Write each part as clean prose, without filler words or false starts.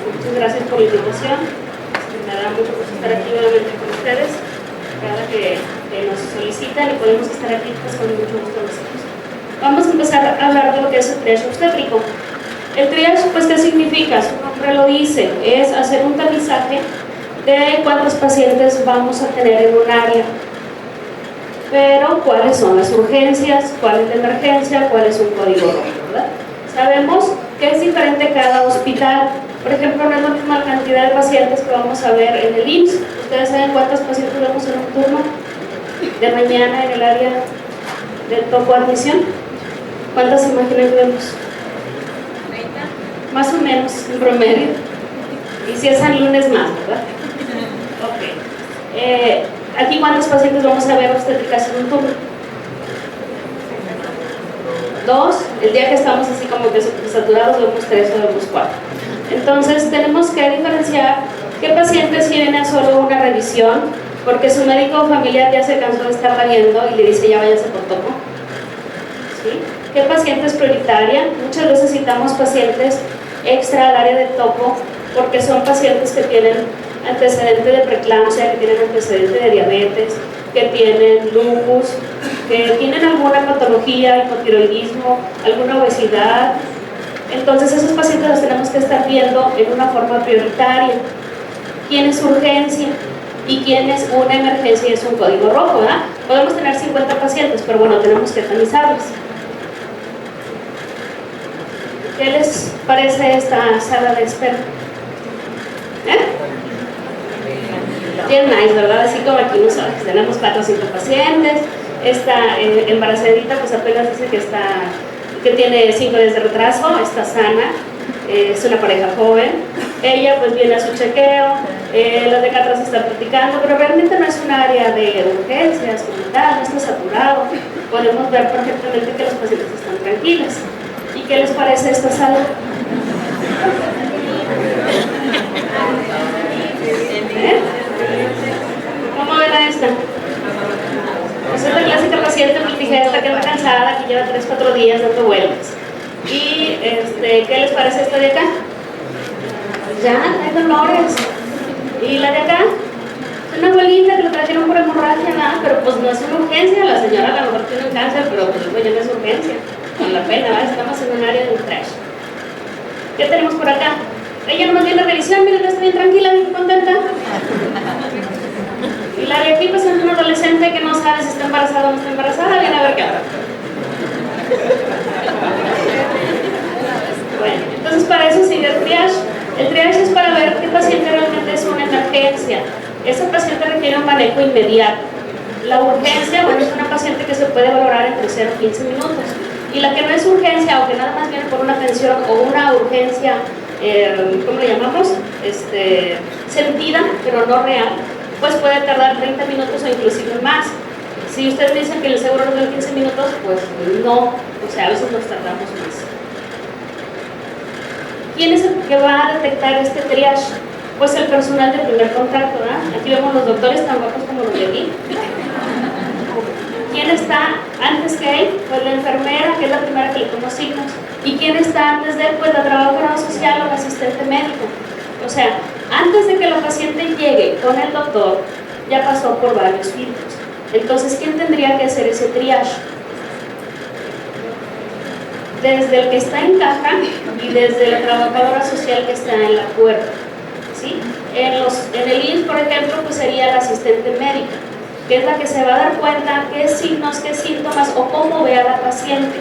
Muchas gracias por la invitación. Me da mucho gusto estar aquí nuevamente con ustedes. Cada que nos solicitan y podemos estar aquí, pues con mucho gusto nosotros. Vamos a empezar a hablar de lo que es el triage obstétrico. El triage, pues, ¿qué significa? Su nombre lo dice, es hacer un tamizaje de cuántos pacientes vamos a tener en un área. Pero, ¿cuáles son las urgencias? ¿Cuál es la emergencia? ¿Cuál es un código rojo? ¿Verdad? Sabemos que es diferente cada hospital. Por ejemplo, no es la misma cantidad de pacientes que vamos a ver en el IMSS. ¿Ustedes saben cuántos pacientes vemos en un turno de mañana en el área del topo admisión? ¿Cuántas imágenes vemos? 30. Más o menos, en promedio. Y si es el lunes más, ¿verdad? Ok. Aquí, ¿cuántos pacientes vamos a ver obstétricas en un turno? 2. El día que estamos así como que saturados vemos 3 o vemos 4. Entonces tenemos que diferenciar qué pacientes vienen a solo una revisión porque su médico familiar ya se cansó de estarla viendo y le dice ya váyase por topo. ¿Sí? ¿Qué paciente es prioritaria? Muchas veces citamos pacientes extra al área de topo porque son pacientes que tienen antecedente de preeclampsia, que tienen antecedente de diabetes, que tienen lupus, que tienen alguna patología, hipotiroidismo, alguna obesidad. Entonces esos pacientes los tenemos que estar viendo en una forma prioritaria. ¿Quién es urgencia? ¿Y quién es una emergencia y es un código rojo? ¿Verdad? Podemos tener 50 pacientes, pero bueno, tenemos que tamizarlos. ¿Qué les parece esta sala de espera? Bien nice, ¿verdad? Así como aquí nosotros tenemos 4 o 5 pacientes. Esta embarazadita pues apenas dice que tiene 5 días de retraso, está sana, es una pareja joven. Ella pues viene a su chequeo, los de acá atrás están platicando, pero realmente no es un área de urgencias como tal, no está saturado. Podemos ver perfectamente que los pacientes están tranquilos. ¿Y qué les parece esta sala? ¿Cómo ven a esta? Esa es la clásica paciente multigesto que anda cansada, que lleva 3-4 días dando vueltas. ¿Y qué les parece esta de acá? Ya, hay dolores. ¿Y la de acá? Es una abuelita que lo trajeron por hemorragia, nada, pero pues no es una urgencia. La señora a lo mejor tiene un cáncer, pero pues ya no es urgencia. Con la pena, ¿verdad? Estamos en un área de trash. ¿Qué tenemos por acá? Ella no tiene revisión, miren, está bien tranquila, bien contenta. Y la de aquí pues es una adolescente que no sabe si está embarazada o no está embarazada, viene a ver qué habla. Bueno, entonces para eso sigue el triage. El triage es para ver qué paciente realmente es una emergencia. Ese paciente requiere un manejo inmediato. La urgencia, bueno, es una paciente que se puede valorar entre 0 y 15 minutos. Y la que no es urgencia o que nada más viene por una atención o una urgencia, ¿cómo le llamamos? Sentida, pero no real, pues puede tardar 30 minutos o inclusive más. Si ustedes dicen que el seguro nos da 15 minutos, pues no, o sea, a veces nos tardamos más. ¿Quién es el que va a detectar este triage? Pues el personal de primer contacto, ¿verdad? Aquí vemos los doctores tan guapos como los de aquí. ¿Quién está antes que él? Pues la enfermera, que es la primera que le toma signos. ¿Y quién está antes de él? Pues la trabajadora social o el asistente médico. O sea, antes de que la paciente llegue con el doctor, ya pasó por varios filtros. Entonces, ¿quién tendría que hacer ese triage? Desde el que está en caja y desde la trabajadora social que está en la puerta. ¿Sí? En el IMSS, por ejemplo, pues sería la asistente médica, que es la que se va a dar cuenta qué signos, qué síntomas o cómo ve a la paciente.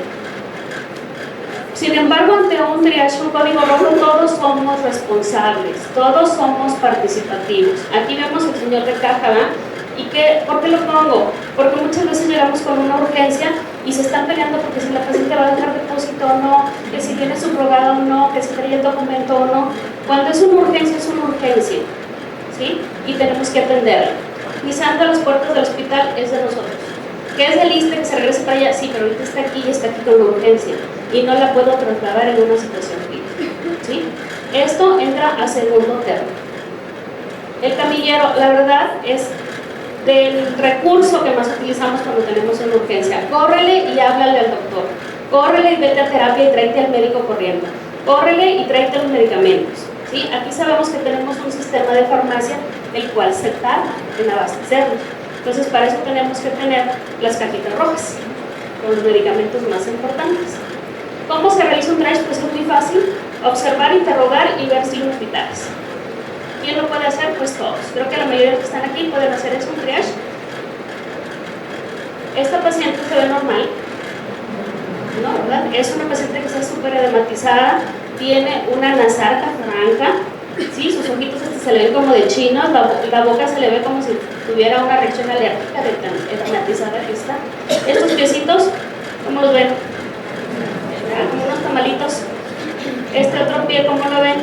Sin embargo, ante un triage, un código rojo, todos somos responsables, todos somos participativos. Aquí vemos al señor de caja, ¿verdad? ¿Y por qué lo pongo? Porque muchas veces llegamos con una urgencia y se están peleando porque si la paciente va a dejar depósito o no, que si tiene subrogada o no, que si trae el documento o no. Cuando es una urgencia, ¿sí? Y tenemos que atenderla. Pisando las puertas del hospital es de nosotros. ¿Qué es del ISSSTE que se regrese para allá? Sí, pero ahorita está aquí y está aquí con la urgencia y no la puedo trasladar en una situación crítica, ¿sí? Esto entra a segundo término. El camillero, la verdad, es del recurso que más utilizamos cuando tenemos una urgencia. Córrele y háblale al doctor. Córrele y vete a terapia y tráete al médico corriendo. Córrele y tráete los medicamentos. ¿sí? Aquí sabemos que tenemos un sistema de farmacia el cual se tarda en abastecernos. Entonces, para eso tenemos que tener las cajitas rojas con los medicamentos más importantes. ¿Cómo se realiza un triage? Pues es muy fácil: observar, interrogar y ver signos vitales. ¿Quién lo puede hacer? Pues todos. Creo que la mayoría de los que están aquí pueden hacer eso, un triage. Esta paciente se ve normal, ¿no? ¿Verdad? Es una paciente que está súper edematizada, tiene una nasarca franca, ¿sí? Sus ojitos se le ven como de chinos, la boca se le ve como si tuviera una reacción alérgica de tan edematizada que está. Estos piecitos, ¿cómo los ven? Como unos tamalitos. Este otro pie, ¿cómo lo ven?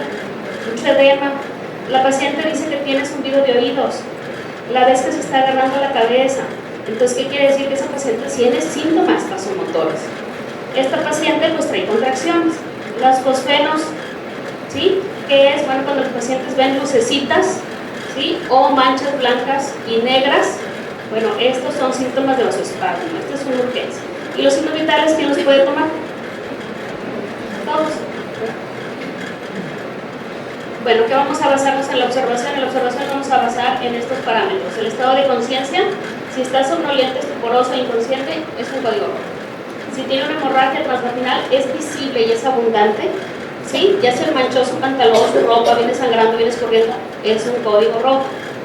Mucho edema. La paciente dice que tiene zumbido de oídos, la vez que se está agarrando la cabeza. Entonces, ¿qué quiere decir? Que esa paciente tiene síntomas vasomotores. Esta paciente pues trae contracciones. Los fosfenos, ¿sí? ¿Qué es? Bueno, cuando los pacientes ven lucecitas, ¿sí? O manchas blancas y negras, bueno, estos son síntomas de vasoespasmo. Esta es una urgencia. ¿Y los signos vitales quién los puede tomar? Todos. Bueno, ¿qué vamos a basarnos en la observación? En la observación vamos a basar en estos parámetros: el estado de conciencia. Si está somnoliente, estuporoso e inconsciente, es un código rojo. Si tiene una hemorragia transvaginal, es visible y es abundante, ¿sí? Ya se manchó su pantalón, su ropa, viene sangrando, viene escurriendo, es un código rojo.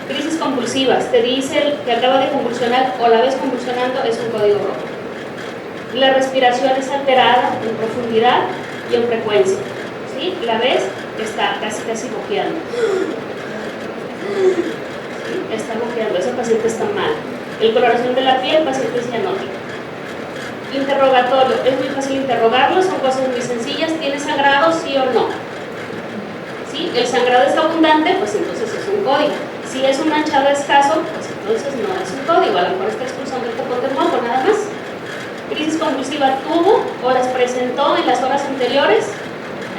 Crisis convulsivas, te dice que acaba de convulsionar o la ves convulsionando, es un código rojo. La respiración es alterada en profundidad y en frecuencia, ¿sí? La ves, está casi boqueando. ¿Sí? Está boqueando, ese paciente está mal. El coloración de la piel, paciente cianótico. Interrogatorio, es muy fácil interrogarlo, son cosas muy sencillas. ¿Tiene sangrado, sí o no? ¿Sí? El sangrado es abundante, pues entonces es un código. Si es un manchado escaso, pues entonces no es un código, a lo mejor está expulsando el tapón de moco, nada más. Crisis convulsiva tuvo o las presentó en las horas anteriores,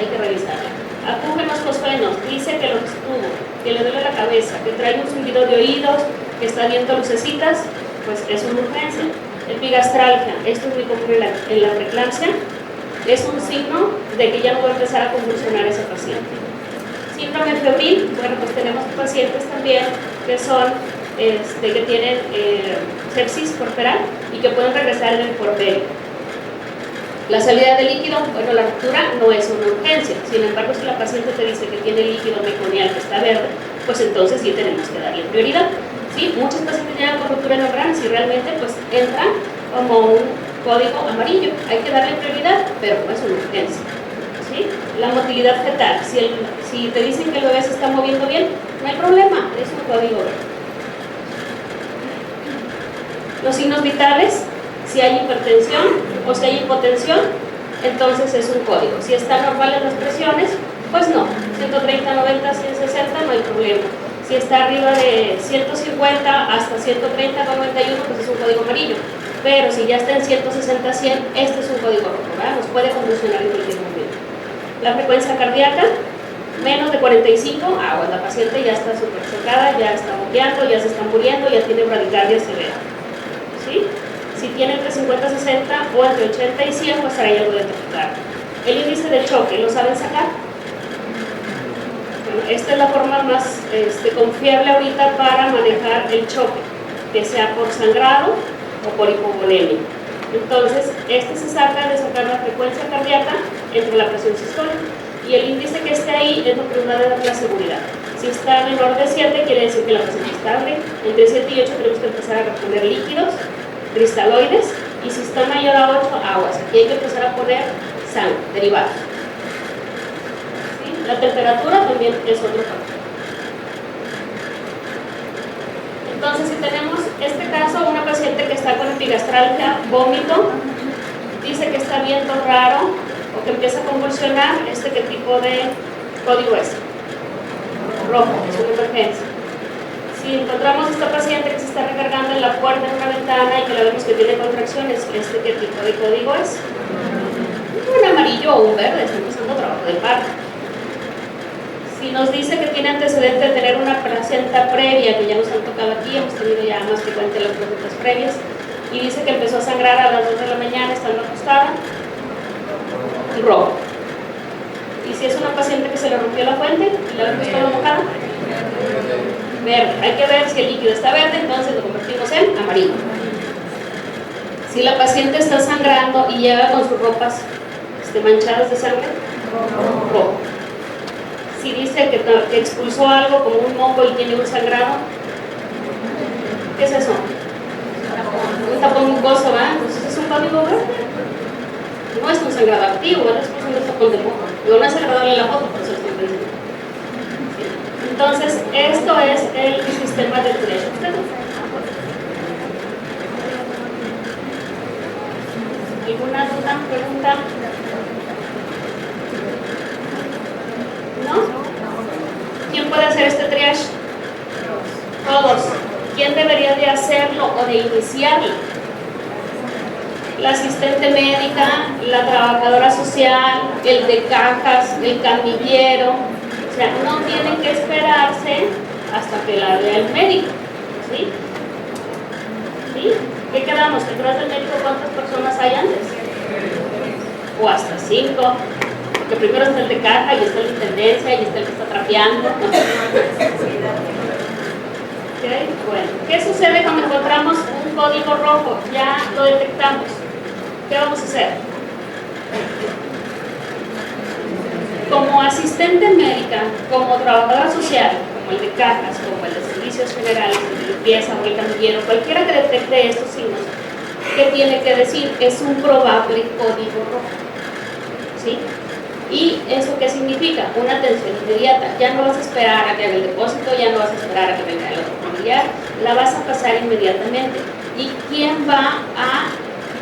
hay que revisarla. Acúgenos fosfenos, dice que lo estuvo, que le duele la cabeza, que trae un zumbido de oídos, que está viendo lucecitas, pues es una urgencia. Epigastralgia, esto es muy común en la preeclampsia, es un signo de que ya no va a empezar a convulsionar esa paciente. Síndrome febril, bueno, pues tenemos pacientes también que son, que tienen sepsis corporal y que pueden regresar en el puerperio. La salida de líquido, bueno, la ruptura no es una urgencia. Sin embargo, si la paciente te dice que tiene líquido meconial que está verde, pues entonces sí tenemos que darle prioridad. ¿Sí? Muchos pacientes llegan con ruptura neural y realmente pues entran como un código amarillo. Hay que darle prioridad, pero no es una urgencia. ¿Sí? La motilidad fetal, si te dicen que el bebé se está moviendo bien, no hay problema, es un código verde. Los signos vitales, si hay hipertensión o si hay hipotensión, entonces es un código. Si están normales las presiones, pues no, 130, 90, 160 no hay problema. Si está arriba de 150 hasta 130, 91, pues es un código amarillo. Pero si ya está en 160, 100, este es un código rojo, ¿verdad? Nos puede convulsionar en cualquier momento. La frecuencia cardíaca, menos de 45, la paciente ya está súper chocada, ya está boqueando, ya se está muriendo, ya tiene bradicardia severa. ¿Sí? Si tiene entre 50 y 60 o entre 80 y 100, pues hay algo de taquicardia. El índice de choque, ¿lo saben sacar? Bueno, esta es la forma más confiable ahorita para manejar el choque, que sea por sangrado o por hipovolemia. Entonces, se saca de sacar la frecuencia cardíaca entre la presión sistólica. Y el índice que esté ahí es lo que nos va a dar la seguridad. Si está menor de 7, quiere decir que la presión es estable. Entre 7 y 8 tenemos que empezar a reponer líquidos, cristaloides, y si está mayor a 8, aguas. Aquí hay que empezar a poner sangre, derivados. ¿Sí? La temperatura también es otro factor. Entonces, si tenemos este caso, una paciente que está con epigastralgia, vómito, dice que está viendo raro o que empieza a convulsionar, ¿qué tipo de código es? Rojo, es una emergencia. Si encontramos a esta paciente que se está recargando en la puerta de una ventana y que la vemos que tiene contracciones, ¿qué tipo de código es? Un amarillo o un verde, está empezando trabajo de parto. Si nos dice que tiene antecedente de tener una placenta previa, que ya nos han tocado aquí, hemos tenido ya más frecuente las placentas previas, y dice que empezó a sangrar a las 2 de la mañana estando acostada, rojo. Y si es una paciente que se le rompió la fuente y la vemos toda mojada, verde. Hay que ver si el líquido está verde, entonces lo convertimos en amarillo. Si la paciente está sangrando y llega con sus ropas manchadas de sangre, rojo. Si dice que expulsó algo como un moco y tiene un sangrado, ¿qué es eso? Un tapón mucoso, ¿verdad? Entonces es un código verde. No es un sangrado activo, es un tapón de moco. No es agradable en la foto, por eso estoy pensando. Entonces, esto es el sistema de triage. ¿Alguna duda, pregunta? ¿No? ¿Quién puede hacer este triage? Todos. ¿Quién debería de hacerlo o de iniciarlo? La asistente médica, la trabajadora social, el de cajas, el camillero. O sea, no tienen que esperarse hasta que la vea el médico. ¿Sí? ¿Sí? ¿Qué quedamos? ¿Detrás del médico cuántas personas hay antes? O hasta 5. Porque primero está el de caja y está la intendencia y está el que está trapeando. Okay, bueno. ¿Qué sucede cuando encontramos un código rojo? Ya lo detectamos. ¿Qué vamos a hacer? Como asistente médica, como trabajadora social, como el de cajas, como el de servicios generales, el de limpieza o el camillero, cualquiera que detecte estos signos, ¿qué tiene que decir? Es un probable código rojo. ¿Sí? ¿Y eso qué significa? Una atención inmediata. Ya no vas a esperar a que haga el depósito, ya no vas a esperar a que venga el otro familiar, la vas a pasar inmediatamente. ¿Y quién va a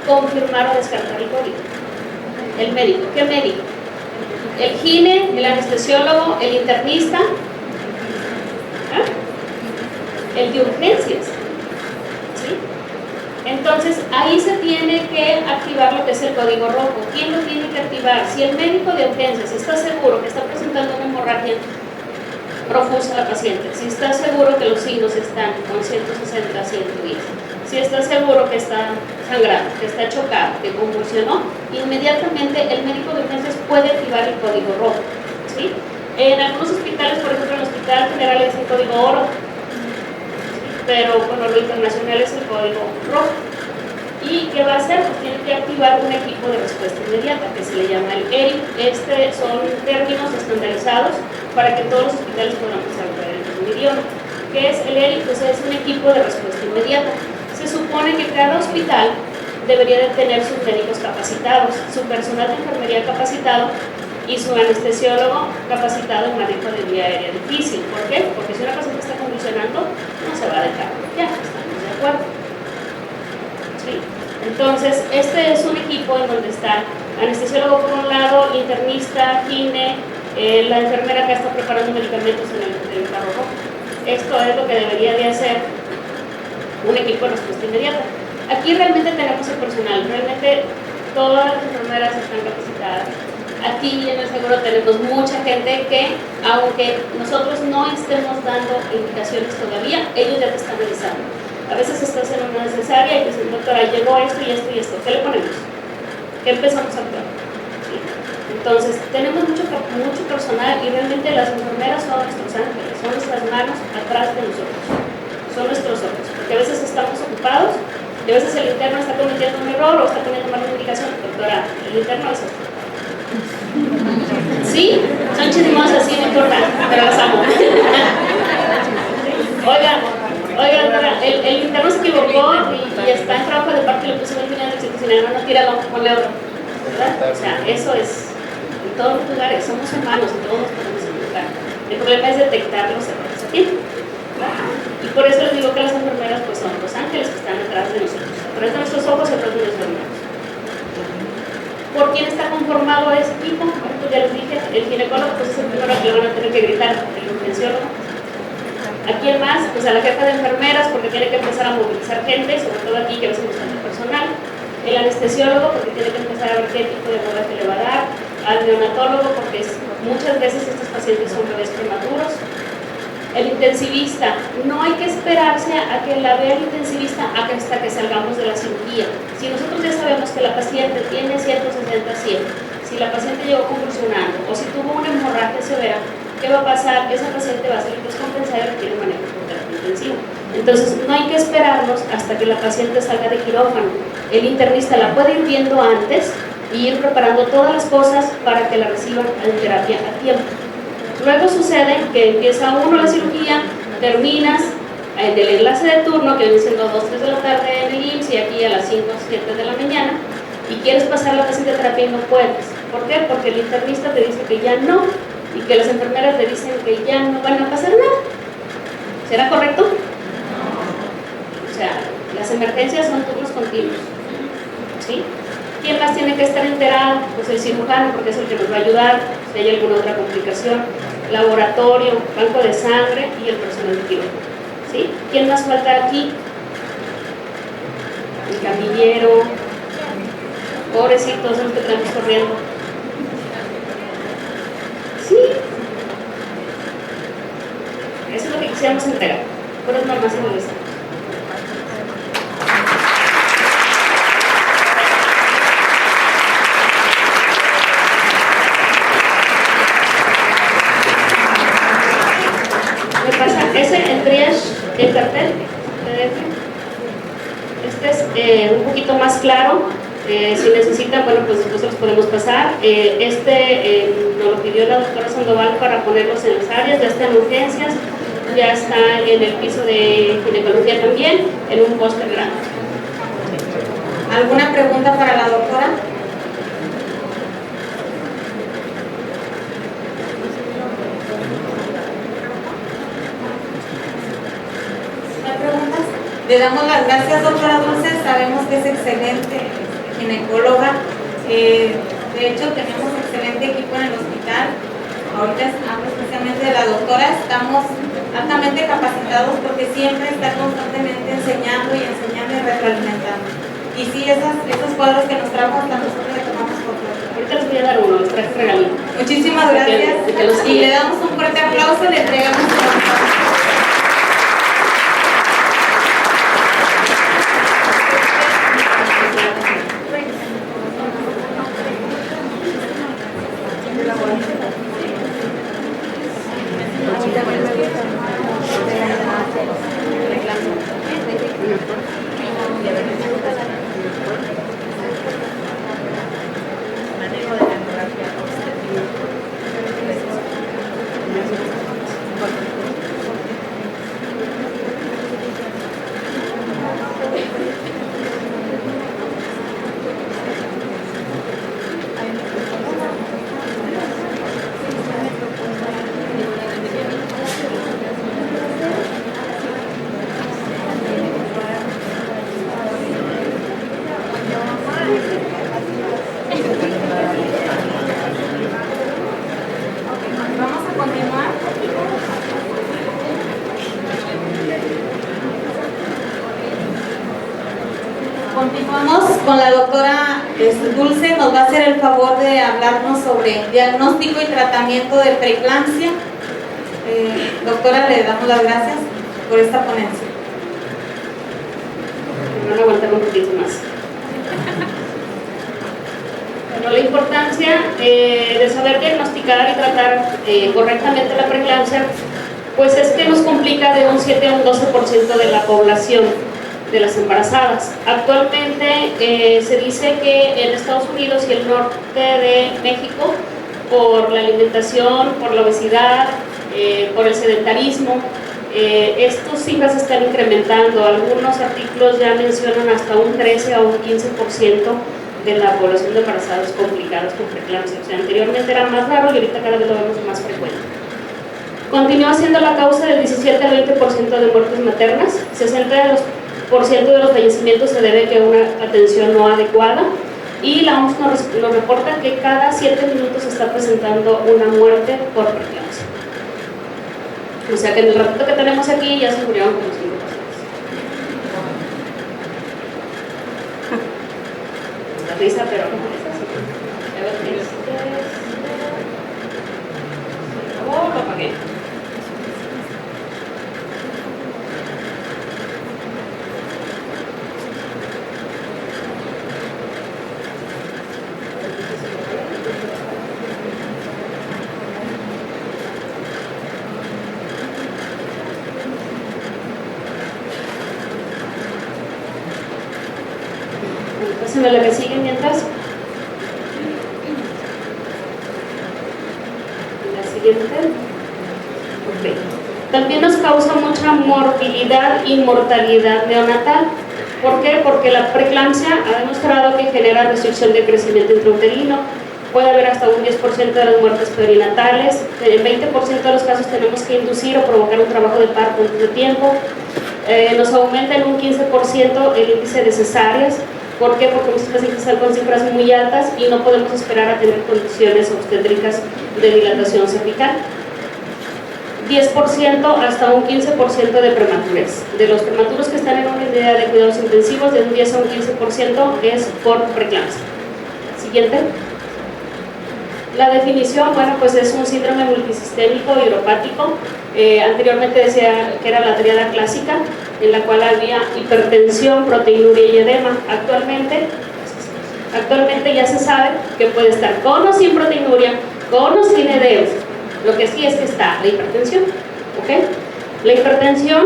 confirmar o descartar el código? El médico. ¿Qué médico? El gine, el anestesiólogo, el internista, el de urgencias. ¿Sí? Entonces, ahí se tiene que activar lo que es el código rojo. ¿Quién lo tiene que activar? Si el médico de urgencias está seguro que está presentando una hemorragia profusa a la paciente, si está seguro que los signos están con 160 a 110, si está seguro que está sangrando, que está chocado, que convulsionó, inmediatamente el médico de urgencias puede activar el código rojo. ¿Sí? En algunos hospitales, por ejemplo, en el Hospital General es el código oro, pero bueno, lo internacional es el código rojo. ¿Y qué va a hacer? Pues tiene que activar un equipo de respuesta inmediata que se le llama el ERI. Son términos estandarizados para que todos los hospitales podamos hablar el mismo idioma. ¿Qué es el ERI? Pues es un equipo de respuesta inmediata. Se supone que cada hospital debería de tener sus médicos capacitados, su personal de enfermería capacitado y su anestesiólogo capacitado en manejo de vía aérea difícil. ¿Por qué? Porque si una paciente está convulsionando, no se va a dejar. Ya, estamos de acuerdo. ¿Sí? Entonces, este es un equipo en donde está anestesiólogo por un lado, internista, gine, la enfermera que está preparando medicamentos en el carro rojo. Esto es lo que debería de hacer un equipo de respuesta inmediata. Aquí realmente tenemos el personal, realmente todas las enfermeras están capacitadas. Aquí en el seguro tenemos mucha gente que, aunque nosotros no estemos dando indicaciones todavía, ellos ya te están revisando. A veces estás en una cesárea y dices, doctora, llegó esto y esto y esto, ¿qué le ponemos? ¿Qué empezamos a actuar? ¿Sí? Entonces, tenemos mucho personal y realmente las enfermeras son nuestros ángeles, son nuestras manos atrás de nosotros, son nuestros ojos, porque a veces estamos ocupados y a veces el interno está cometiendo un error o está poniendo mala indicación. Doctora, el interno es esto. Sí, son chismosas, sí, no importa, pero las amo. Oiga, doctora, el interno se equivocó y está en trabajo de parte y le puso un final de institucional, no, tíralo, ponle otro, ¿verdad? O sea, eso es en todos los lugares, somos humanos y todos nos podemos equivocar. El problema es detectar los errores a tiempo. Y por eso les digo que las enfermeras pues son los ángeles que están detrás de nosotros, atrás de nuestros ojos y atrás de nuestras manos. ¿Por quién está conformado ese equipo? Por ejemplo, ya les dije, el ginecólogo pues es el primero que le van a tener que gritar, el urgenciólogo. ¿A quién más? Pues a la jefa de enfermeras, porque tiene que empezar a movilizar gente, sobre todo aquí que a veces no está el personal. El anestesiólogo, porque tiene que empezar a ver qué tipo de abordaje le va a dar. Al neonatólogo, porque muchas veces estos pacientes son bebés prematuros. El intensivista, no hay que esperarse a que la vea el intensivista hasta que salgamos de la cirugía. Si nosotros ya sabemos que la paciente tiene 160-100, si si la paciente llegó convulsionando o si tuvo una hemorragia severa, ¿qué va a pasar? Esa paciente va a ser descompensada y requiere manejo por terapia intensiva. Entonces, no hay que esperarnos hasta que la paciente salga de quirófano. El internista la puede ir viendo antes y ir preparando todas las cosas para que la reciban en terapia a tiempo. Luego sucede que empieza uno la cirugía, terminas en el enlace de turno, que viene siendo 2, 3 de la tarde en el IMSS y aquí a las 5 o 7 de la mañana, y quieres pasar la paciente a terapia y no puedes. ¿Por qué? Porque el internista te dice que ya no, y que las enfermeras te dicen que ya no van a pasar nada. ¿Será correcto? O sea, las emergencias son turnos continuos, ¿sí? ¿Quién más tiene que estar enterado? Pues el cirujano, porque es el que nos va a ayudar si hay alguna otra complicación, laboratorio, banco de sangre y el personal de quirófano, ¿sí? ¿Quién más falta aquí? El camillero, pobrecitos, los que tenemos corriendo. Sí, eso es lo que quisiéramos entregar, puras normas y molestas. Ese, el triage, el cartel PDF. Este es un poquito más claro. Si necesitan, bueno, pues después los podemos pasar. Nos lo pidió la doctora Sandoval para ponerlos en las áreas, ya está en urgencias, ya está en el piso de ginecología también, en un póster grande. ¿Alguna pregunta para la doctora? Le damos las gracias, doctora Dulce, sabemos que es excelente ginecóloga, de hecho tenemos excelente equipo en el hospital. Ahorita hablo especialmente de la doctora, estamos altamente capacitados porque siempre está constantemente enseñando y retroalimentando. Y sí, esos cuadros que nos trajo hasta nosotros le tomamos fotos. Ahorita les voy a dar uno, los traje regalito. Muchísimas gracias. Y le damos un fuerte aplauso y le entregamos su resultado. Continuamos con la doctora Dulce, nos va a hacer el favor de hablarnos sobre diagnóstico y tratamiento de preeclampsia. Doctora, le damos las gracias por esta ponencia. Me van a aguantar un poquito más. Bueno, la importancia de saber diagnosticar y tratar correctamente la preeclampsia, pues es que nos complica de un 7 a un 12% de la población de las embarazadas. Actualmente se dice que en Estados Unidos y el norte de México, por la alimentación, por la obesidad, por el sedentarismo, estas cifras se están incrementando. Algunos artículos ya mencionan hasta un 13 a un 15% de la población de embarazadas complicadas con preeclampsia. O sea, anteriormente era más raro y ahorita cada vez lo vemos más frecuente. Continúa siendo la causa del 17 al 20% de muertes maternas. 60% de los fallecimientos se debe a una atención no adecuada, y la OMS nos reporta que cada 7 minutos se está presentando una muerte por preeclampsia. O sea que en el ratito que tenemos aquí ya se murieron como 5 personas. La risa, pero no es así. Oh, lo apagué. Pásame la que sigue mientras. La siguiente. Ok. También nos causa mucha morbilidad y mortalidad neonatal. ¿Por qué? Porque la preeclampsia ha demostrado que genera restricción de crecimiento intrauterino. Puede haber hasta un 10% de las muertes perinatales. En 20% de los casos tenemos que inducir o provocar un trabajo de parto antes de tiempo. Nos aumenta en un 15% el índice de cesáreas. ¿Por qué? Porque muchos pacientes están con cifras muy altas y no podemos esperar a tener condiciones obstétricas de dilatación cervical. 10% hasta un 15% de prematurez. De los prematuros que están en una unidad de cuidados intensivos, de un 10 a un 15% es por preeclampsia. Siguiente. La definición, bueno, pues es un síndrome multisistémico hidropático. Anteriormente decía que era la tríada clásica, en la cual había hipertensión, proteinuria y edema. Actualmente ya se sabe que puede estar con o sin proteinuria, con o sin edema. Lo que sí es que está la hipertensión, ¿ok? La hipertensión,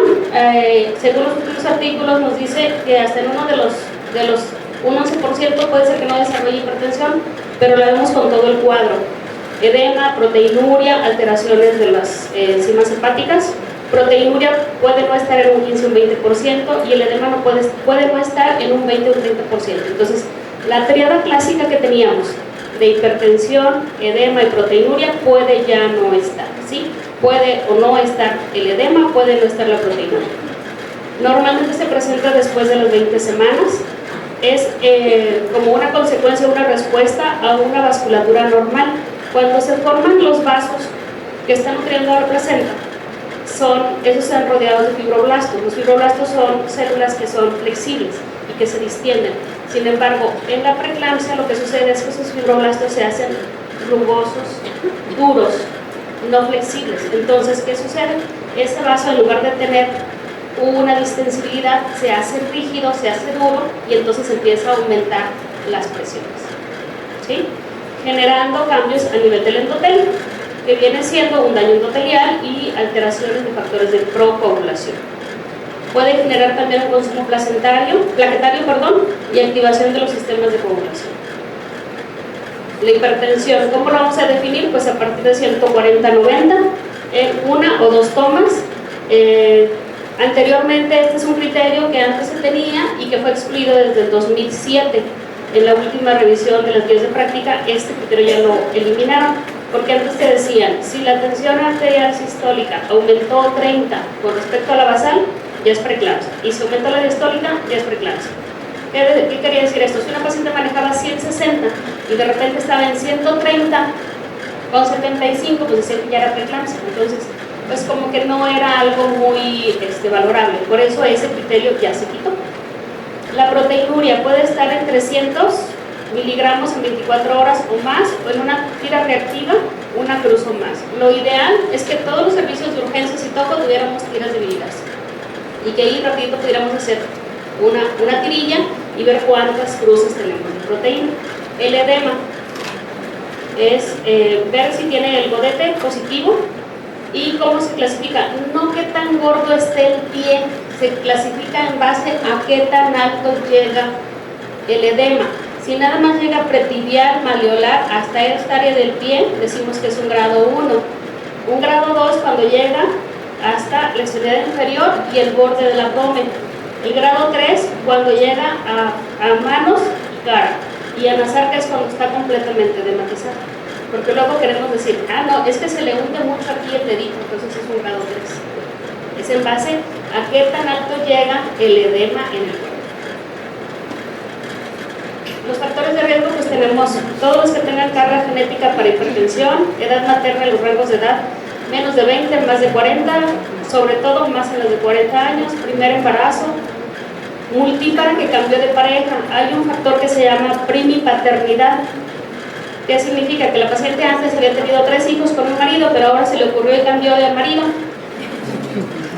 según los últimos artículos, nos dice que hasta en uno de los un 11% puede ser que no desarrolle hipertensión, pero la vemos con todo el cuadro. Edema, proteinuria, alteraciones de las enzimas hepáticas. Proteinuria puede no estar en un 15 o un 20% y el edema no puede no estar en un 20 o un 30%. Entonces, la tríada clásica que teníamos de hipertensión, edema y proteinuria puede ya no estar, ¿sí? Puede o no estar el edema, puede no estar la proteinuria. Normalmente se presenta después de las 20 semanas. Es como una consecuencia, una respuesta a una vasculatura normal. Cuando se forman los vasos que están nutriendo a la placenta, esos están rodeados de fibroblastos. Los fibroblastos son células que son flexibles y que se distienden. Sin embargo, en la preeclampsia lo que sucede es que esos fibroblastos se hacen rugosos, duros, no flexibles. Entonces, ¿qué sucede? Ese vaso, en lugar de tener una distensibilidad, se hace rígido, se hace duro y entonces empieza a aumentar las presiones, ¿sí? Generando cambios a nivel del endotelio, que viene siendo un daño endotelial y alteraciones de factores de procoagulación. Puede generar también un consumo plaquetario, y activación de los sistemas de coagulación. La hipertensión, ¿cómo la vamos a definir? Pues a partir de 140-90 en una o dos tomas. Anteriormente este es un criterio que antes se tenía y que fue excluido desde el 2007. En la última revisión de las guías de práctica, este criterio ya lo eliminaron, porque antes te decían, si la tensión arterial sistólica aumentó 30 con respecto a la basal, ya es preeclampsia, y si aumentó la diastólica, ya es preeclampsia. ¿Qué quería decir esto? Si una paciente manejaba 160 y de repente estaba en 130 con 75, pues decía que ya era preeclampsia. Entonces, pues como que no era algo muy valorable, por eso ese criterio ya se quitó. La proteinuria puede estar en 300 miligramos en 24 horas o más, o en una tira reactiva, una cruz o más. Lo ideal es que todos los servicios de urgencias y todo tuviéramos tiras de biliras y que ahí rapidito pudiéramos hacer una tirilla y ver cuántas cruces tenemos de proteína. El edema es ver si tiene el godete positivo. ¿Y cómo se clasifica? No qué tan gordo esté el pie, se clasifica en base a qué tan alto llega el edema. Si nada más llega pretibial, maleolar, hasta esta área del pie, decimos que es un grado 1. Un grado 2 cuando llega hasta la extremidad inferior y el borde del abdomen. El grado 3 cuando llega a manos y cara. Y a las arcas cuando está completamente edematizado. Porque luego queremos decir, no, es que se le hunde mucho aquí el dedito, entonces es un grado 3. Es en base a qué tan alto llega el edema en el cuerpo. Los factores de riesgo, pues tenemos todos los que tengan carga genética para hipertensión, edad materna en los rangos de edad menos de 20, más de 40, sobre todo más en los de 40 años, primer embarazo, multípara que cambió de pareja. Hay un factor que se llama primipaternidad. ¿Qué significa? Que la paciente antes había tenido 3 hijos con un marido, pero ahora se le ocurrió y cambió de marido.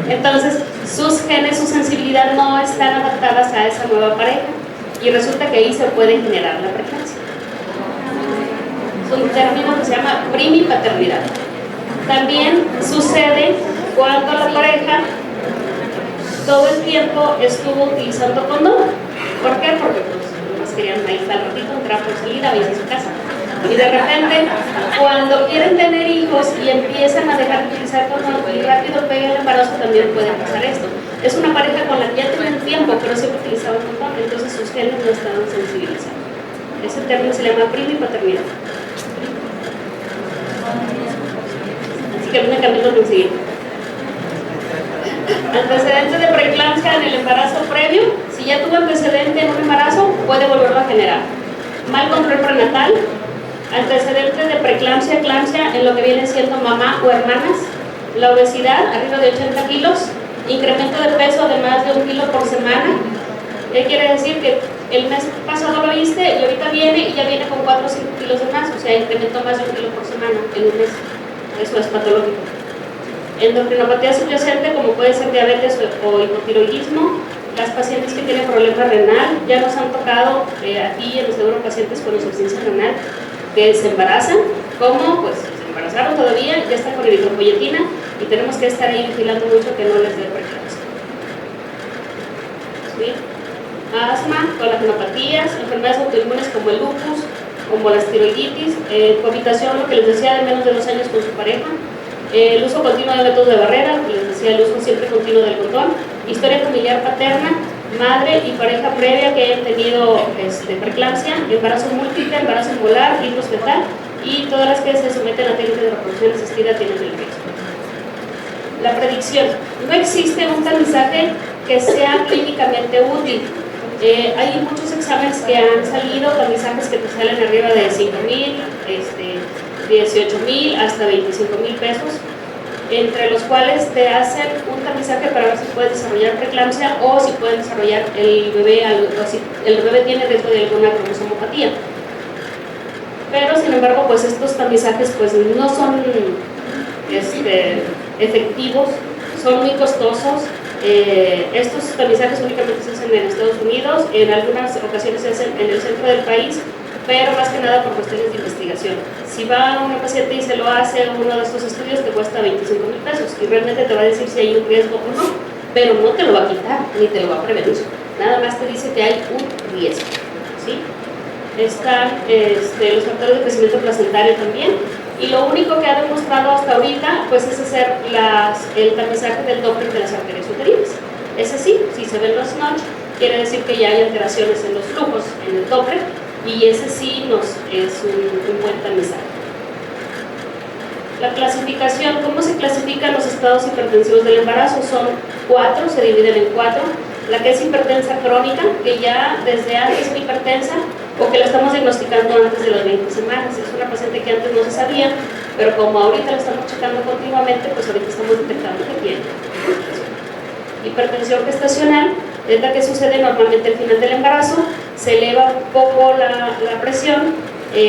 Entonces, sus genes, su sensibilidad no están adaptadas a esa nueva pareja y resulta que ahí se puede generar la preeclampsia. Es un término que se llama primipaternidad. También sucede cuando la pareja todo el tiempo estuvo utilizando condón. ¿Por qué? Porque pues, más querían ahí al ratito entrar por salida, irse a su casa. Y de repente, cuando quieren tener hijos y empiezan a dejar de utilizar condón y rápido pega el embarazo, también puede pasar esto. Es una pareja con la que ya tenían tiempo, pero siempre utilizaban condón, entonces sus genes no estaban sensibilizados. Ese término se llama primipaternidad. Así que a mí me encantó lo conseguir. Antecedente de preeclampsia en el embarazo previo. Si ya tuvo antecedente en un embarazo, puede volverlo a generar. Mal control prenatal. Antecedente de preeclampsia, eclampsia en lo que viene siendo mamá o hermanas. La obesidad, arriba de 80 kilos. Incremento de peso de más de 1 kilo por semana. ¿Qué quiere decir? Que el mes pasado lo viste y ahorita viene y ya viene con 4 o 5 kilos de más. O sea, incrementó más de 1 kilo por semana en un mes. Eso es patológico. Endocrinopatía subyacente, como puede ser diabetes o hipotiroidismo. Las pacientes que tienen problema renal, ya nos han tocado aquí en el seguro pacientes con insuficiencia renal que se embarazan, como pues se embarazaron todavía, ya están con eritropoyetina y tenemos que estar ahí vigilando mucho que no les dé preeclampsia. ¿Sí? Asma, colagenopatías, enfermedades autoinmunes como el lupus, como la tiroiditis, cohabitación, lo que les decía, de menos de 2 años con su pareja, el uso continuo de métodos de barrera, lo que les decía, el uso siempre continuo del condón, historia familiar paterna, madre y pareja previa que hayan tenido preeclampsia, embarazo múltiple, embarazo involular, ictus fetal, y todas las que se someten a técnicas de reproducción asistida tienen el riesgo. La predicción. No existe un tamizaje que sea clínicamente útil. Hay muchos exámenes que han salido, tamizajes que te salen arriba de 5,000, 18,000 hasta 25,000 pesos, entre los cuales te hacen un tamizaje para ver si puedes desarrollar preeclampsia o si puede desarrollar el bebé, o si el bebé tiene riesgo de alguna cromosomopatía. Pero sin embargo, pues estos tamizajes pues no son efectivos, son muy costosos. Estos tamizajes únicamente se hacen en Estados Unidos, en algunas ocasiones se hacen en el centro del país, pero más que nada por cuestiones de investigación. Si va una paciente y se lo hace uno de estos estudios, te cuesta 25,000 pesos y realmente te va a decir si hay un riesgo o no, pero no te lo va a quitar ni te lo va a prevenir, nada más te dice que hay un riesgo, ¿sí? Están los factores de crecimiento placentario también, y lo único que ha demostrado hasta ahorita pues es hacer el tamizaje del Doppler de las arterias uterinas. Ese sí, si se ven los notch, quiere decir que ya hay alteraciones en los flujos en el Doppler, y ese sí es un buen tamizaje. La clasificación, ¿cómo se clasifican los estados hipertensivos del embarazo? Son 4, se dividen en 4. La que es hipertensa crónica, que ya desde antes es hipertensa, o que la estamos diagnosticando antes de las 20 semanas. Es una paciente que antes no se sabía, pero como ahorita la estamos checando continuamente, pues ahorita estamos detectando que tiene hipertensión gestacional. Es la que sucede normalmente al final del embarazo, se eleva un poco la presión,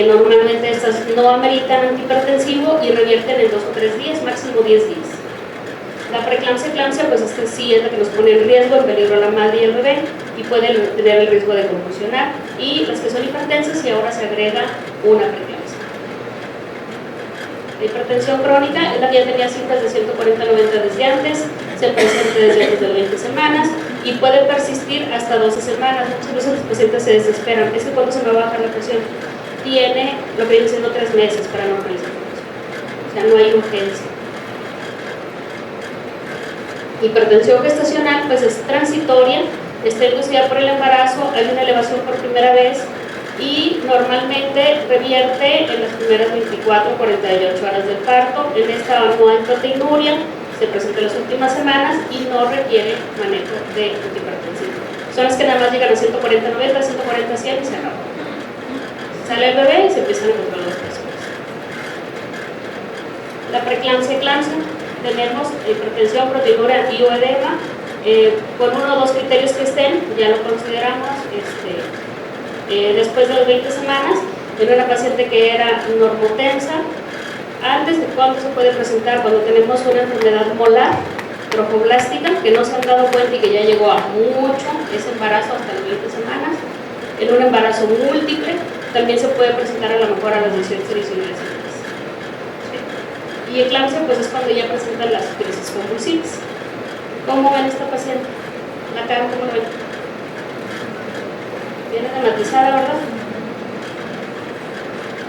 normalmente estas no ameritan antihipertensivo y revierten en 2 o 3 días, máximo 10 días. La preeclampsia, eclampsia, pues esta sí es la que nos pone en riesgo, en peligro a la madre y el bebé, y puede tener el riesgo de convulsionar, y las que son hipertensas, y ahora se agrega una preeclampsia. La hipertensión crónica es la que ya tenía cifras de 140-90 desde antes, se presenta desde antes de 20 semanas y puede persistir hasta 12 semanas. Muchas veces los pacientes se desesperan, es que cuando se me va a bajar la presión, tiene lo que viene siendo 3 meses para normalizar la presión, o sea, no hay urgencia. Hipertensión gestacional pues es transitoria, está inducida por el embarazo, hay una elevación por primera vez y normalmente revierte en las primeras 24 o 48 horas del parto. En esta no hay proteinuria, se presenta en las últimas semanas y no requiere manejo de antihipertensivo. Son las que nada más llegan a 140-90, 140-100 y se acabó. Sale el bebé y se empiezan a controlar las presiones. La preeclampsia, eclampsia, tenemos hipertensión, proteinuria y o edema, con 1 o 2 criterios que estén, ya lo consideramos después de las 20 semanas, en una paciente que era normotensa. Antes de cuándo se puede presentar, cuando tenemos una enfermedad molar, trofoblástica, que no se han dado cuenta y que ya llegó a mucho, ese embarazo hasta las 20 semanas. En un embarazo múltiple, también se puede presentar a lo mejor a las 18 o 19 semanas. ¿Sí? Y eclampsia, pues es cuando ya presentan las crisis convulsivas. ¿Cómo ven esta paciente? La cara, ¿cómo lo ven? Viene de matizada, ¿verdad?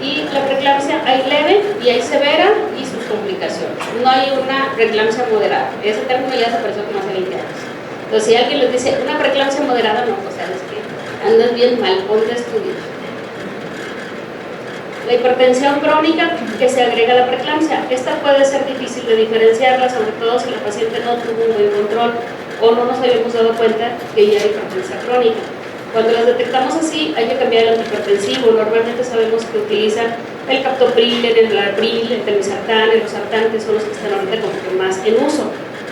Y la preeclampsia hay leve y hay severa y sus complicaciones. No hay una preeclampsia moderada. Ese término ya desapareció como hace 20 años. Entonces, si alguien les dice una preeclampsia moderada, no, pues sabes que andas bien mal, ponte a estudiar. La hipertensión crónica que se agrega a la preeclampsia. Esta puede ser difícil de diferenciarla, sobre todo si la paciente no tuvo un buen control o no nos habíamos dado cuenta que ya hay hipertensión crónica. Cuando las detectamos así, hay que cambiar el antihipertensivo. Normalmente sabemos que utilizan el captopril, el enalapril, el telmisartán, el losartán, que son los que están ahorita como que más en uso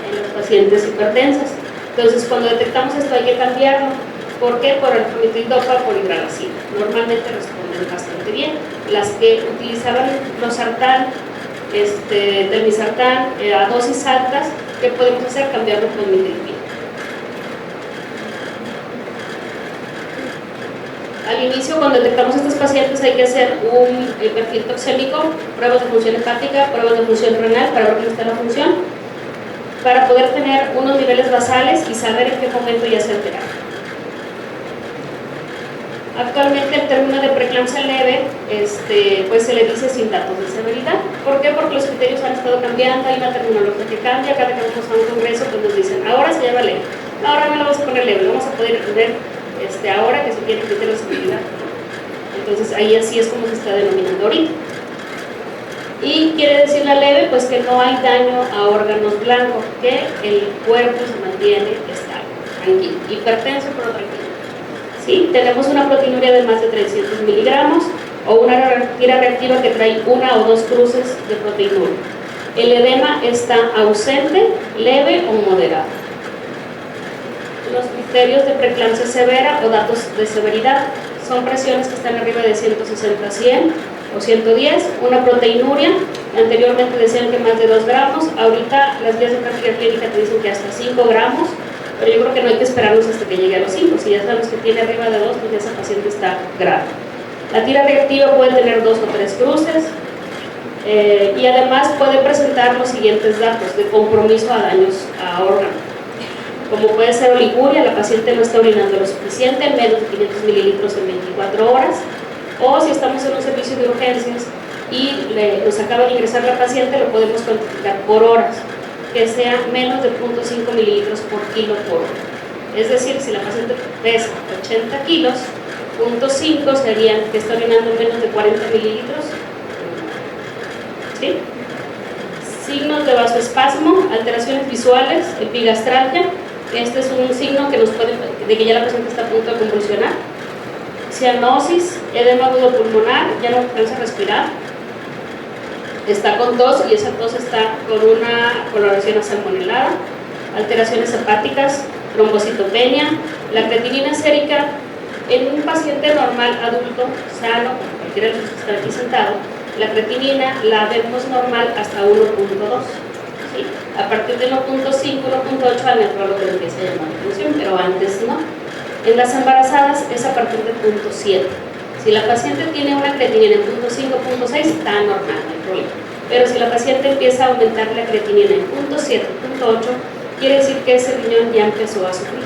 en los pacientes hipertensas. Entonces, cuando detectamos esto hay que cambiarlo. ¿Por qué? Por alfa-metildopa por hidralazina. Normalmente responden bastante bien. Las que utilizaban losartán, telmisartán a dosis altas, ¿qué podemos hacer? Cambiarlo por metilpil. Al inicio, cuando detectamos a estos pacientes, hay que hacer un perfil toxémico, pruebas de función hepática, pruebas de función renal para ver cómo está la función, para poder tener unos niveles basales y saber en qué momento ya se alteraron. Actualmente el término de preeclampsia leve pues se le dice sin datos de severidad. ¿Por qué? Porque los criterios han estado cambiando, hay una terminología que cambia. Cada que vamos a un congreso pues nos dicen, ahora se llama leve, ahora no lo vamos a poner leve, lo vamos a poder entender ahora que se tiene criterio de severidad. Entonces ahí así es como se está denominando ahorita. Y quiere decir la leve, pues que no hay daño a órganos blancos, que el cuerpo se mantiene estable, tranquilo, hipertenso pero tranquilo. ¿Sí? Tenemos una proteinuria de más de 300 miligramos o una tira reactiva que trae una o dos cruces de proteinuria. El edema está ausente, leve o moderado. Los criterios de preeclampsia severa o datos de severidad son presiones que están arriba de 160 a 100 o 110, una proteinuria, anteriormente decían que más de 2 gramos, ahorita las guías de práctica clínica te dicen que hasta 5 gramos, pero yo creo que no hay que esperarnos hasta que llegue a los 5, si ya sabemos que tiene arriba de 2, pues ya esa paciente está grave. La tira reactiva puede tener 2 o 3 cruces y además puede presentar los siguientes datos de compromiso a daños a órganos, como puede ser oliguria, la paciente no está orinando lo suficiente, menos de 500 mililitros en 24 horas, o si estamos en un servicio de urgencias y nos acaba de ingresar la paciente, lo podemos cuantificar por horas, que sea menos de 0.5 mililitros por kilo por hora. Es decir, si la paciente pesa 80 kilos, 0.5 serían que está orinando menos de 40 mililitros. ¿Sí? Signos de vasoespasmo, alteraciones visuales, epigastralgia. Este es un signo que nos puede, de que ya la paciente está a punto de convulsionar. Cianosis, edema agudo pulmonar, ya no alcanza a respirar. Está con tos y esa tos está con una coloración asalmonelada. Alteraciones hepáticas, trombocitopenia. La creatinina sérica en un paciente normal, adulto, sano, cualquiera de los que están aquí sentado, la creatinina la vemos normal hasta 1.2. ¿Sí? A partir de 1.5, 1.8 al nefrólogo le empieza a llamar la atención, pero antes no. En las embarazadas es a partir de 0.7. Si la paciente tiene una creatinina en 0.5, 0.6, está normal, no hay problema. Pero si la paciente empieza a aumentar la creatinina en 0.7, 0.8, quiere decir que ese riñón ya empezó a sufrir.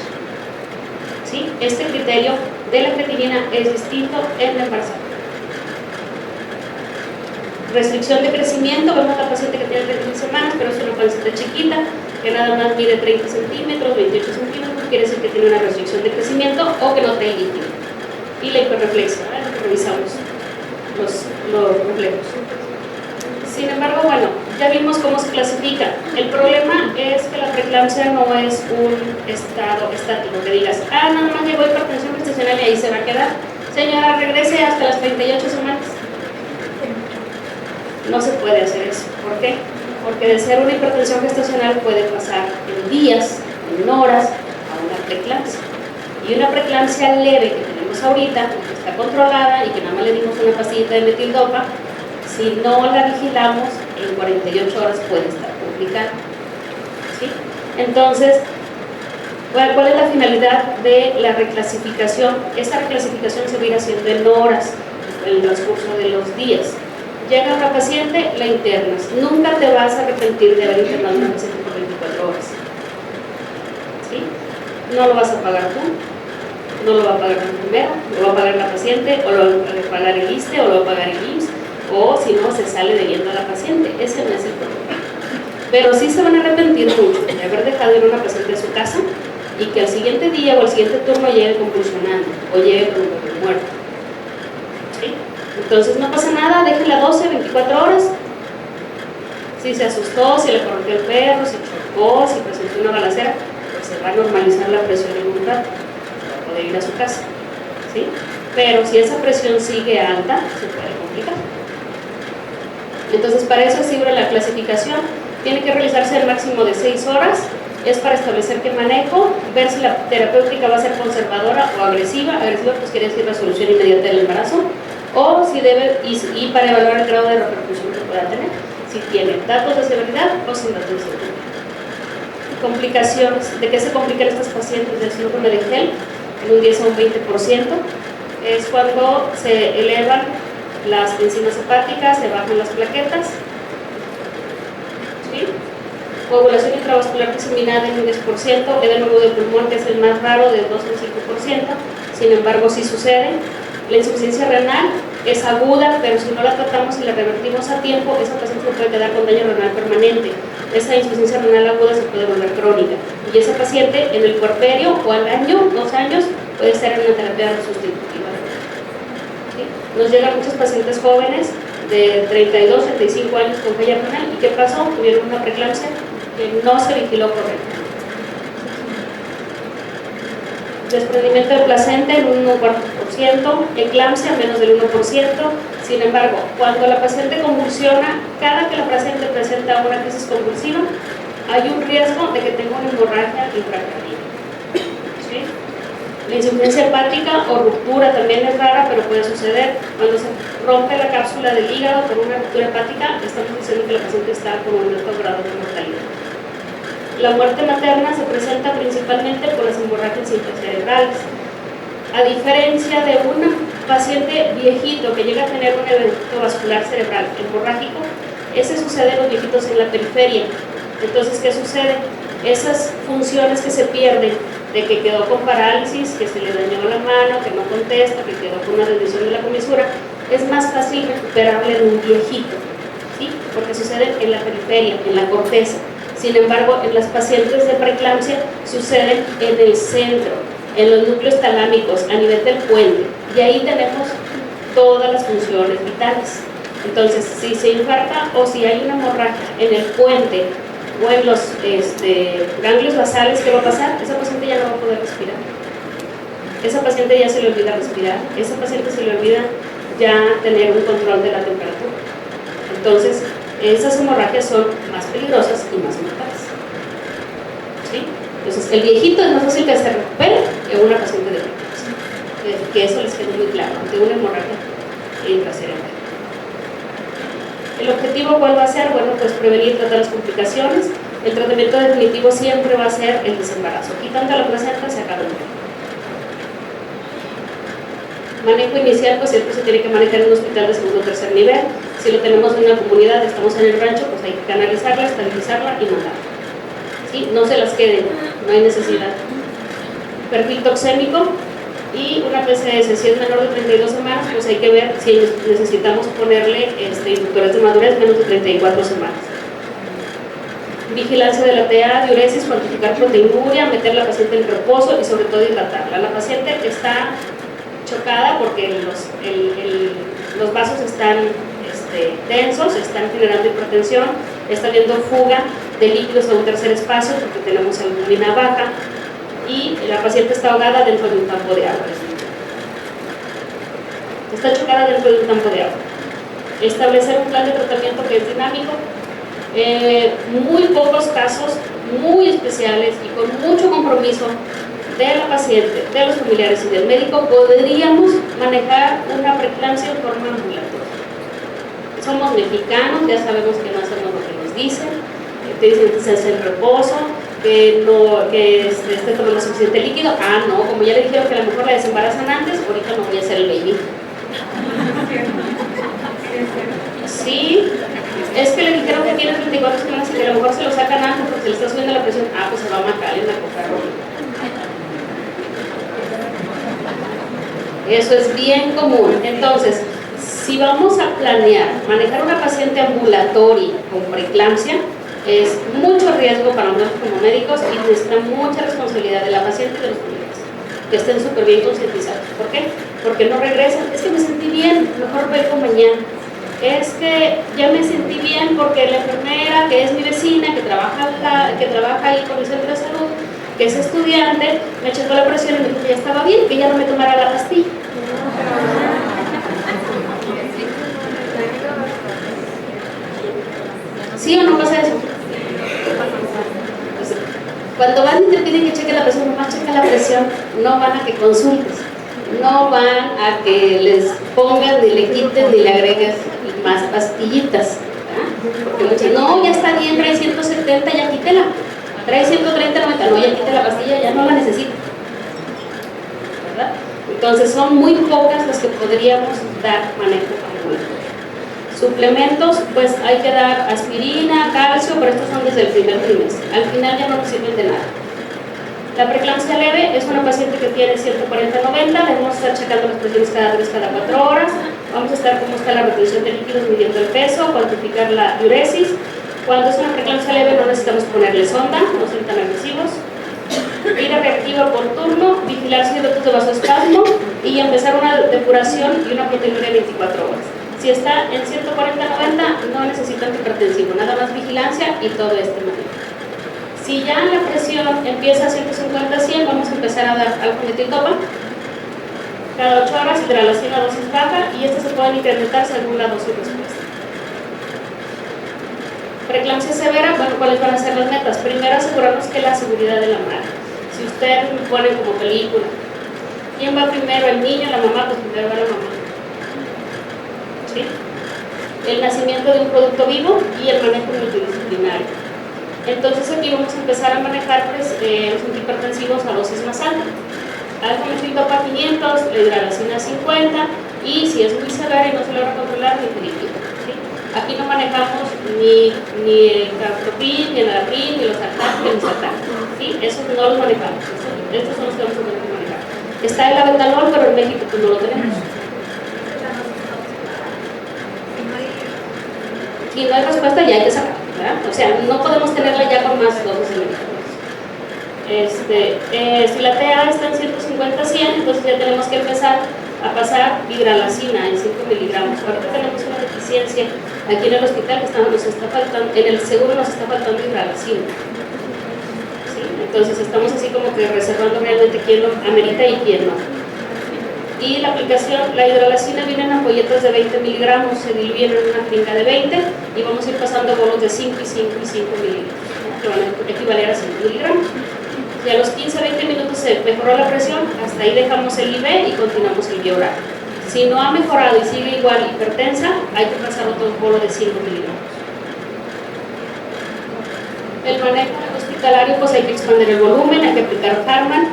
¿Sí? Este criterio de la creatinina es distinto en la embarazada. Restricción de crecimiento, vemos a la paciente que tiene 31 semanas, pero es una pancita chiquita, que nada más mide 30 centímetros, 28 centímetros, quiere decir que tiene una restricción de crecimiento o que no trae líquido. Y la hiperreflexia, revisamos los reflejos. Sin embargo, bueno, ya vimos cómo se clasifica. El problema es que la preeclampsia no es un estado estático, que digas, nada más llegó hipertensión gestacional y ahí se va a quedar. Señora, regrese hasta las 38 semanas. No se puede hacer eso. ¿Por qué? Porque de ser una hipertensión gestacional puede pasar en días, en horas, a una preeclampsia. Y una preeclampsia leve que tenemos ahorita, que está controlada y que nada más le dimos una pastillita de metildopa, si no la vigilamos, en 48 horas puede estar complicada. ¿Sí? Entonces, ¿cuál es la finalidad de la reclasificación? Esta reclasificación se va a ir haciendo en horas, en el transcurso de los días. Llega una paciente, la internas. Nunca te vas a arrepentir de haber internado a una paciente por 24 horas. ¿Sí? No lo vas a pagar tú. no lo va a pagar la enfermera, lo va a pagar la paciente, o lo va a pagar el ISSSTE, o lo va a pagar el IMSS, o si no, se sale debiendo a la paciente. Ese no es el problema. Pero sí se van a arrepentir mucho de haber dejado ir a una paciente a su casa y que al siguiente día o al siguiente turno llegue convulsionando o llegue con un dolor muerto. ¿Sí? Entonces no pasa nada, déjenla 12, 24 horas. Si se asustó, si le corrió el perro, si chocó, si presentó una balacera, pues se va a normalizar la presión en un rato para poder ir a su casa. ¿Sí? Pero si esa presión sigue alta, se puede complicar. Entonces para eso sirve la clasificación. Tiene que realizarse el máximo de 6 horas. Es para establecer qué manejo, ver si la terapéutica va a ser conservadora o agresiva. Agresiva pues quiere decir resolución inmediata del embarazo, o si debe, y para evaluar el grado de repercusión que pueda tener, si tiene datos de severidad o sin datos de severidad. Complicaciones, ¿de qué se complican estas pacientes del síndrome de Gel? En un 10 a un 20%, es cuando se elevan las enzimas hepáticas, se bajan las plaquetas, ¿sí? Coagulación intravascular diseminada en un 10%, edema agudo de pulmón, que es el más raro, de 2 a 5%, sin embargo sí sucede. La insuficiencia renal es aguda, pero si no la tratamos y la revertimos a tiempo, esa paciente puede quedar con daño renal permanente. Esa insuficiencia renal aguda se puede volver crónica. Y esa paciente en el puerperio o al año, 2 años, puede estar en una terapia sustitutiva. ¿Sí? Nos llegan muchos pacientes jóvenes de 32, 35 años con falla renal. ¿Y qué pasó? Tuvieron una preeclampsia que no se vigiló correctamente. Desprendimiento de placenta en un 1,4%, eclampsia menos del 1%. Sin embargo, cuando la paciente convulsiona, cada que la paciente presenta una crisis convulsiva, hay un riesgo de que tenga una hemorragia intracraniana. ¿Sí? La insuficiencia hepática o ruptura también es rara, pero puede suceder. Cuando se rompe la cápsula del hígado por una ruptura hepática, estamos diciendo que la paciente está con un alto grado de mortalidad. La muerte materna se presenta principalmente por las hemorragias intracerebrales. A diferencia de un paciente viejito que llega a tener un evento vascular cerebral hemorrágico, ese sucede en los viejitos en la periferia. Entonces, ¿qué sucede? Esas funciones que se pierden, de que quedó con parálisis, que se le dañó la mano, que no contesta, que quedó con una rendición de la comisura, es más fácil recuperable en un viejito, ¿sí? Porque sucede en la periferia, en la corteza. Sin embargo, en las pacientes de preeclampsia suceden en el centro, en los núcleos talámicos, a nivel del puente, y ahí tenemos todas las funciones vitales. Entonces, si se infarta o si hay una hemorragia en el puente o en los ganglios basales, ¿qué va a pasar? Esa paciente ya no va a poder respirar. Esa paciente ya se le olvida respirar, esa paciente se le olvida ya tener un control de la temperatura. Entonces, esas hemorragias son más peligrosas y más mortales. ¿Sí? Entonces, el viejito es más fácil que se recupere que una paciente de preeclampsia. Que eso les quede muy claro, ante una hemorragia intracerebral. El objetivo, ¿cuál va a ser? Bueno, pues prevenir y tratar las complicaciones. El tratamiento definitivo siempre va a ser el desembarazo. Quitando la placenta, se acaba el tema. Manejo inicial, pues siempre se tiene que manejar en un hospital de segundo o tercer nivel. Si lo tenemos en una comunidad, estamos en el rancho, pues hay que canalizarla, estabilizarla y mandarla. ¿Sí? No se las queden, no hay necesidad. Perfil toxémico y una PCS. Si es menor de 32 semanas, pues hay que ver si necesitamos ponerle inductores de madurez menos de 34 semanas. Vigilancia de la TA, diuresis, cuantificar proteinuria, meter a la paciente en reposo y sobre todo hidratarla. La paciente está chocada porque los vasos están densos, están generando hipertensión, está habiendo fuga de líquidos a un tercer espacio porque tenemos albumina baja y la paciente está ahogada dentro de un campo de agua. Está chocada dentro de un campo de agua. Establecer un plan de tratamiento que es dinámico. Muy pocos casos muy especiales y con mucho compromiso de la paciente, de los familiares y del médico, podríamos manejar una preeclampsia en forma ambulatoria. Somos mexicanos, ya sabemos que no hacemos lo que nos dicen, te dicen que se hace el reposo, que esté tomando suficiente líquido. Ah, no, como ya le dijeron que a lo mejor la desembarazan antes, ahorita no voy a hacer el baby. Sí, es que le dijeron que tiene 34 semanas y que a lo mejor se lo sacan antes porque le está subiendo la presión. Ah, pues se va a matar en la coca roja. Eso es bien común. Entonces, si vamos a planear manejar una paciente ambulatoria con preeclampsia, es mucho riesgo para nosotros como médicos y necesita mucha responsabilidad de la paciente y de los familiares, que estén súper bien concientizados. ¿Por qué? Porque no regresan. Es que me sentí bien, mejor vengo mañana. Es que ya me sentí bien porque la enfermera, que es mi vecina, que trabaja ahí con el centro de salud, que es estudiante, me checó la presión y me dijo que ya estaba bien, que ya no me tomara la pastilla. ¿Sí o no pasa eso? Pues, cuando van y te piden que cheque la presión, nomás checa la presión, no van a que consultes, no van a que les pongan, ni le quiten, ni le agregues más pastillitas. Porque muchas, no, ya está bien, trae 170, ya quítela. Trae 130, 90, no, ya quite la pastilla, ya no la necesita. ¿Verdad? Entonces son muy pocas las que podríamos dar manejo ambulatorio. Suplementos, pues hay que dar aspirina, calcio, pero estos son desde el primer trimestre. Al final ya no nos sirven de nada. La preeclampsia leve es una paciente que tiene 140-90, le vamos a estar checando las presiones cada 3, cada 4 horas, vamos a estar cómo está la retención de líquidos, midiendo el peso, cuantificar la diuresis. Cuando es una preeclampsia leve no necesitamos ponerle sonda, no son tan agresivos. Ir a reactivo por turno, vigilar si hay datos de vasoespasmo y empezar una depuración y una proteinuria de 24 horas. Si está en 140-90 no necesita antihipertensivo, nada más vigilancia y todo este manejo. Si ya la presión empieza a 150-100, vamos a empezar a dar alfa-metildopa cada 8 horas, hidralacina dosis baja, y estas se pueden incrementar según la dosis respuesta. Preeclampsia severa, bueno, ¿cuáles van a ser las metas? Primero, asegurarnos que la seguridad de la madre. Si ustedes me ponen como película, ¿quién va primero, el niño o la mamá? Pues primero va la mamá. ¿Sí? El nacimiento de un producto vivo y el manejo multidisciplinario. Entonces aquí vamos a empezar a manejar pues, los antihipertensivos a dosis más altas. Alfa-metildopa 500, la hidralacina 50, y si es muy severa y no se logra controlar, nifedipina. ¿Sí? Aquí no manejamos ni el captopin, ni el adapin, ni los sartán, ni el sartán. ¿Sí? Esos no los manejamos. Estos son los que vamos a tener que manejar. Está el aventalol, pero en México pues no lo tenemos. Si no hay respuesta, ya hay que sacar, ¿verdad? O sea, no podemos tenerla ya con más dosis de medicamentos. Si la TA está en 150-100, entonces ya tenemos que empezar a pasar hidralacina en 5 miligramos. Ahorita tenemos una deficiencia aquí en el hospital que nos está faltando, en el seguro nos está faltando hidralacina. ¿Sí? Entonces estamos así como que reservando realmente quién lo amerita y quién no. Y la aplicación, la hidralacina viene en ampolletas de 20 miligramos, se diluyen en una jeringa de 20 y vamos a ir pasando bolos de 5 y 5 y 5 mililitros, que van a equivaler a 5 miligramos. Y a los 15-20 minutos se mejoró la presión, hasta ahí dejamos el IV y continuamos el vía oral. Si no ha mejorado y sigue igual hipertensa, hay que pasar otro bolo de 5 miligramos. El manejo hospitalario, pues hay que expandir el volumen, hay que aplicar Harman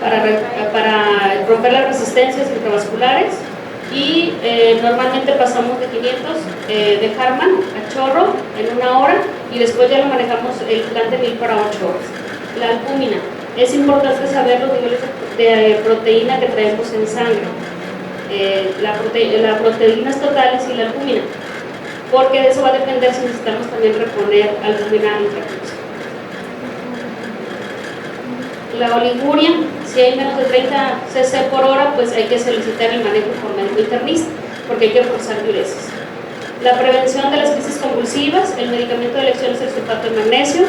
para romper las resistencias intravasculares, y normalmente pasamos de 500 de Harman a chorro en 1 hora, y después ya lo manejamos el plan de 1000 para 8 horas. La albúmina, es importante saber los niveles de proteína que traemos en sangre, las proteínas totales y la albúmina, porque de eso va a depender si necesitamos también reponer albúmina intracraniana. La oliguria, si hay menos de 30 cc por hora, pues hay que solicitar el manejo por médico internista, porque hay que forzar diuresis. La prevención de las crisis convulsivas, el medicamento de elección es el sulfato de magnesio.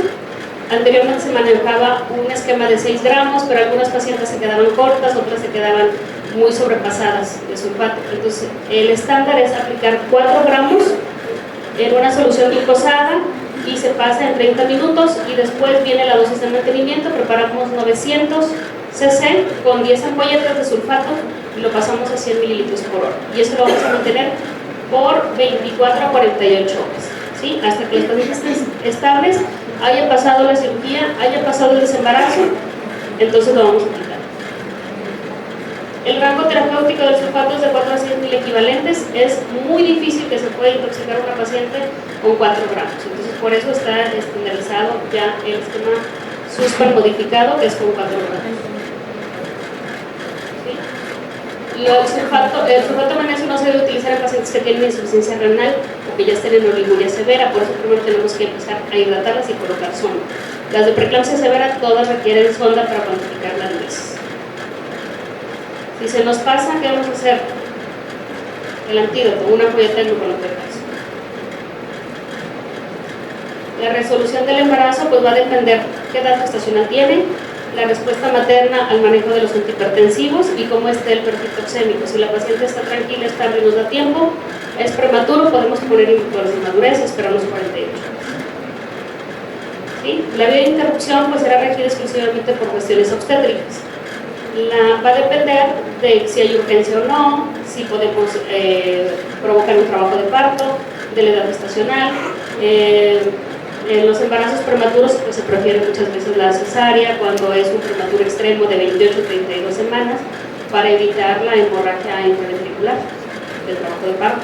Anteriormente se manejaba un esquema de 6 gramos, pero algunas pacientes se quedaban cortas, otras se quedaban muy sobrepasadas de sulfato. Entonces, el estándar es aplicar 4 gramos en una solución glucosada y se pasa en 30 minutos, y después viene la dosis de mantenimiento. Preparamos 900 cc con 10 ampolletas de sulfato y lo pasamos a 100 mililitros por hora, y eso lo vamos a mantener por 24 a 48 horas, ¿sí? Hasta que las pacientes estén estables, haya pasado la cirugía, haya pasado el desembarazo, entonces lo vamos a aplicar. El rango terapéutico del sulfato es de 4 a 6 mil equivalentes. Es muy difícil que se pueda intoxicar a una paciente con 4 gramos. Entonces, por eso está estandarizado ya el esquema SUSPAR modificado, que es con 4 gramos. ¿Sí? El sulfato de magnesio no se debe utilizar en pacientes que tienen insuficiencia renal o que ya estén en oliguria severa, por eso primero tenemos que empezar a hidratarlas y colocar sonda. Las de preeclampsia severa todas requieren sonda para cuantificar las dosis. Si se nos pasa, ¿qué vamos a hacer? El antídoto, una ampolleta de glucocorticoides. La resolución del embarazo pues va a depender qué edad gestacional tiene, la respuesta materna al manejo de los antihipertensivos y cómo esté el perfil toxémico. Si la paciente está tranquila, estable y nos da tiempo, es prematuro, podemos poner inhibidores de madurez y esperar los 48 horas. ¿Sí? La vía de interrupción pues será regida exclusivamente por cuestiones obstétricas. Va a depender de si hay urgencia o no, si podemos provocar un trabajo de parto, de la edad gestacional. En los embarazos prematuros pues, se prefiere muchas veces la cesárea cuando es un prematuro extremo de 28 a 32 semanas para evitar la hemorragia intraventricular del trabajo de parto.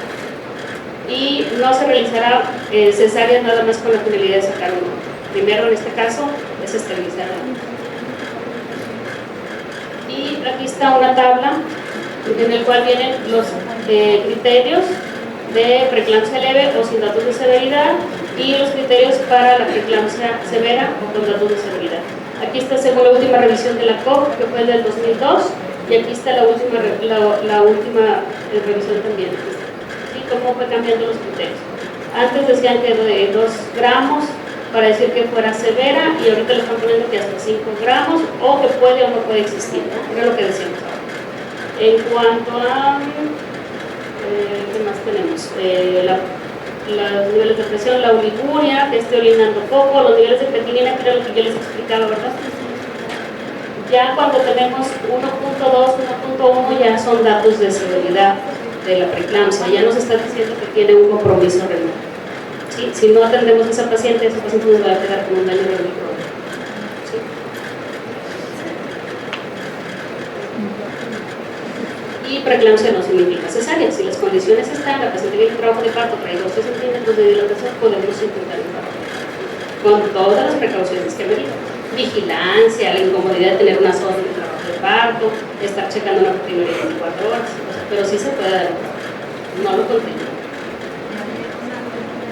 Y no se realizará cesárea nada más con la finalidad de sacar un óvulo. Primero en este caso es esterilizar. Y aquí está una tabla en el cual vienen los criterios de preeclampsia leve o sin datos de severidad y los criterios para la preeclampsia severa o con datos de severidad. Aquí está según la última revisión de la COG, que fue del 2002, y aquí está la última revisión también. ¿Sí? Cómo fue cambiando los criterios. Antes decían que de 2 gramos para decir que fuera severa y ahorita le están poniendo que hasta 5 gramos o que puede o no puede existir, ¿no? Era lo que decíamos ahora. En cuanto a ¿qué más tenemos? Los niveles de presión, la oliguria, que esté orinando poco, los niveles de creatinina, que era lo que yo les explicaba, ¿verdad? Ya cuando tenemos 1.2, 1.1 ya son datos de severidad de la preeclampsia, ya nos está diciendo que tiene un compromiso renal. ¿Sí? Si no atendemos a esa paciente nos va a quedar con un daño renal crónico. ¿Sí? Y preeclampsia no significa cesárea. Si las condiciones están, la paciente tiene un trabajo de parto, trae 12 centímetros de dilatación, podemos intentar el parto. Con todas las precauciones que ameritan. Vigilancia, la incomodidad de tener una sonda en el trabajo de parto, estar checando una proteinuria 24 horas, pero sí se puede dar un parto. No lo contengo.